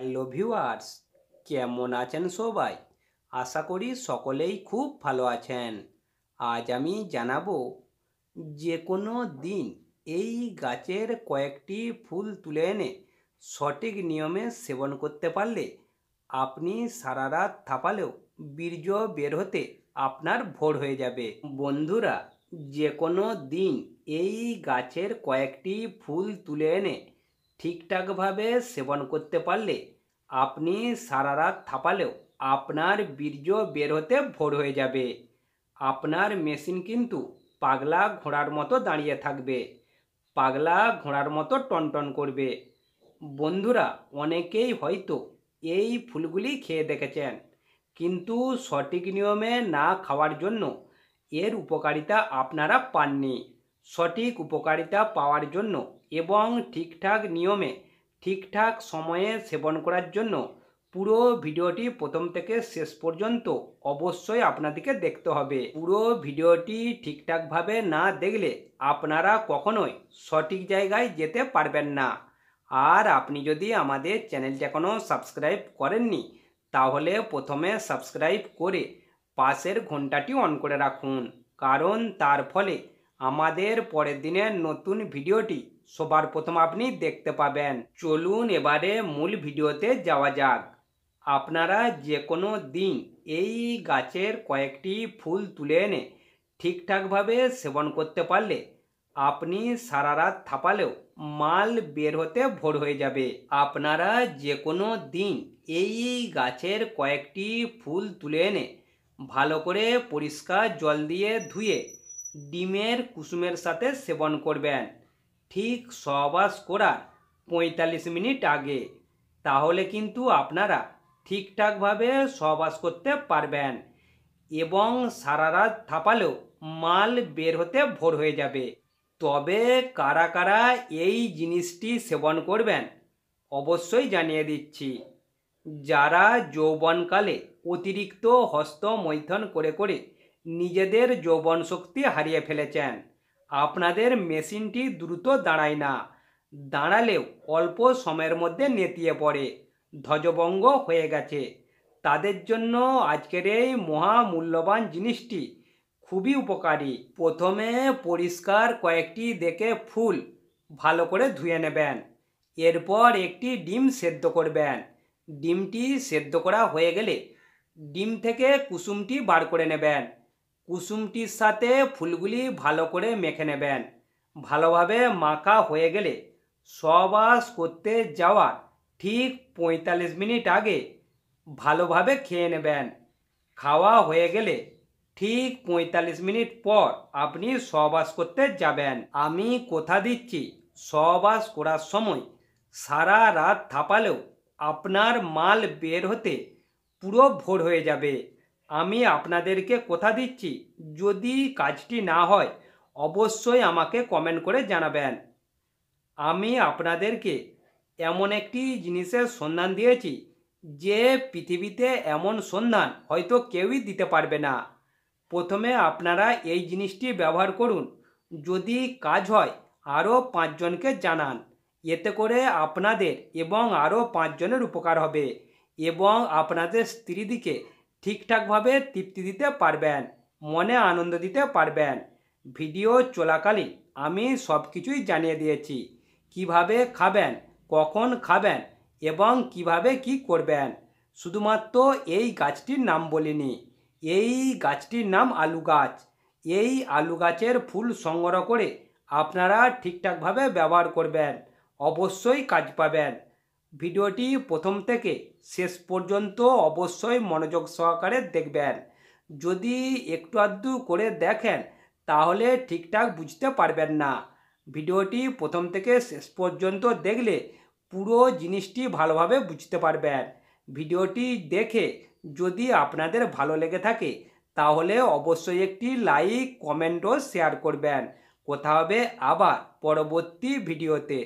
Hello viewers, কেমন আছেন সবাই? আশা করি সকলেই খুব ভালো আছেন। আজ আমি জানাবো যে কোনো দিন এই গাছের কয়েকটি ফুল তুলে এনে সঠিক নিয়মে সেবন করতে পারলে আপনি সারা রাত থাপালেও বীর্য বের হতে আপনার ভোর হয়ে যাবে। বন্ধুরা, যে কোনো দিন এই গাছের কয়েকটি ফুল তুলে এনে ঠিকঠাকভাবে সেবন করতে পারলে আপনি সারা রাত থাপালেও আপনার বীর্য বের হতে ভোর হয়ে যাবে। আপনার মেশিন কিন্তু পাগলা ঘোড়ার মতো দাঁড়িয়ে থাকবে, পাগলা ঘোড়ার মতো টনটন করবে। বন্ধুরা, অনেকেই হয়তো এই ফুলগুলি খেয়ে দেখেছেন, কিন্তু সঠিক নিয়মে না খাওয়ার জন্য এর উপকারিতা আপনারা পাননি। সঠিক উপকারিতা পাওয়ার জন্য এবং ঠিকঠাক নিয়মে ঠিকঠাক সময়ে সেবন করার জন্য পুরো ভিডিওটি প্রথম থেকে শেষ পর্যন্ত অবশ্যই আপনাদেরকে দেখতে হবে। পুরো ভিডিওটি ঠিকঠাকভাবে না দেখলে আপনারা কখনোই সঠিক জায়গায় যেতে পারবেন না। আর আপনি যদি আমাদের চ্যানেলটি এখনও সাবস্ক্রাইব করেননি, তাহলে প্রথমে সাবস্ক্রাইব করে পাশের ঘন্টাটি অন করে রাখুন, কারণ তার ফলে আমাদের পরের দিনের নতুন ভিডিওটি সবার প্রথম আপনি দেখতে পাবেন। চলুন এবারে মূল ভিডিওতে যাওয়া যাক। আপনারা যে কোনো দিন এই গাছের কয়েকটি ফুল তুলে এনে ঠিকঠাকভাবে সেবন করতে পারলে আপনি সারা রাত থাপালেও মাল বের হতে ভোর হয়ে যাবে। আপনারা যে কোনো দিন এই গাছের কয়েকটি ফুল তুলে এনে ভালো করে পরিষ্কার জল দিয়ে ধুয়ে ডিমের কুসুমের সাথে সেবন করবেন, ঠিক সহবাস করার 45 মিনিট আগে। তাহলে কিন্তু আপনারা ঠিকঠাকভাবে সহবাস করতে পারবেন এবং সারা রাত থাপালেও মাল বের হতে ভোর হয়ে যাবে। তবে কারা কারা এই জিনিসটি সেবন করবেন অবশ্যই জানিয়ে দিচ্ছি। যারা যৌবনকালে অতিরিক্ত হস্তমৈথুন করে করে নিজেদের যৌবন শক্তি হারিয়ে ফেলেছেন, আপনাদের মেশিনটি দ্রুত দাঁড়ায় না, দাঁড়ালেও অল্প সময়ের মধ্যে নেতিয়ে পড়ে, ধ্বজভঙ্গ হয়ে গেছে, তাদের জন্য আজকের এই মহামূল্যবান জিনিসটি খুবই উপকারী। প্রথমে পরিষ্কার কয়েকটি দেখে ফুল ভালো করে ধুয়ে নেবেন। এরপর একটি ডিম সেদ্ধ করবেন। ডিমটি সেদ্ধ করা হয়ে গেলে ডিম থেকে কুসুমটি বার করে নেবেন। কুসুমটির সাথে ফুলগুলি ভালো করে মেখে নেবেন। ভালোভাবে মাখা হয়ে গেলে সহবাস করতে যাওয়ার ঠিক 45 মিনিট আগে ভালোভাবে খেয়ে নেবেন। খাওয়া হয়ে গেলে ঠিক 45 মিনিট পর আপনি সহবাস করতে যাবেন। আমি কথা দিচ্ছি, সহবাস করার সময় সারা রাত থাপালেও আপনার মাল বের হতে পুরো ভোর হয়ে যাবে। আমি আপনাদেরকে কথা দিচ্ছি, যদি কাজটি না হয় অবশ্যই আমাকে কমেন্ট করে জানাবেন। আমি আপনাদেরকে এমন একটি জিনিসের সন্ধান দিয়েছি যে পৃথিবীতে এমন সন্ধান হয়তো কেউই দিতে পারবে না। প্রথমে আপনারা এই জিনিসটি ব্যবহার করুন, যদি কাজ হয় আরও 5 জনকে জানান। এতে করে আপনাদের এবং আরও 5 জনের উপকার হবে এবং আপনাদের স্ত্রীদিকে ঠিকঠাকভাবে তৃপ্তি দিতে পারবেন, মনে আনন্দ দিতে পারবেন। ভিডিও চলাকালীন আমি সব কিছুই জানিয়ে দিয়েছি, কিভাবে খাবেন, কখন খাবেন এবং কিভাবে কি করবেন। শুধুমাত্র এই গাছটির নাম বলিনি, এই গাছটির নাম আলু গাছ। এই আলু গাছের ফুল সংগ্রহ করে আপনারা ঠিকঠাকভাবে ব্যবহার করবেন, অবশ্যই কাজ পাবেন। ভিডিওটি প্রথম থেকে শেষ পর্যন্ত অবশ্যই মনোযোগ সহকারে দেখবেন। যদি একটু আধটু করে দেখেন তাহলে ঠিকঠাক বুঝতে পারবেন না। ভিডিওটি প্রথম থেকে শেষ পর্যন্ত দেখলে পুরো জিনিসটি ভালোভাবে বুঝতে পারবেন। ভিডিওটি দেখে যদি আপনাদের ভালো লেগে থাকে তাহলে অবশ্যই একটি লাইক, কমেন্ট ও শেয়ার করবেন। কথা হবে আবার পরবর্তী ভিডিওতে।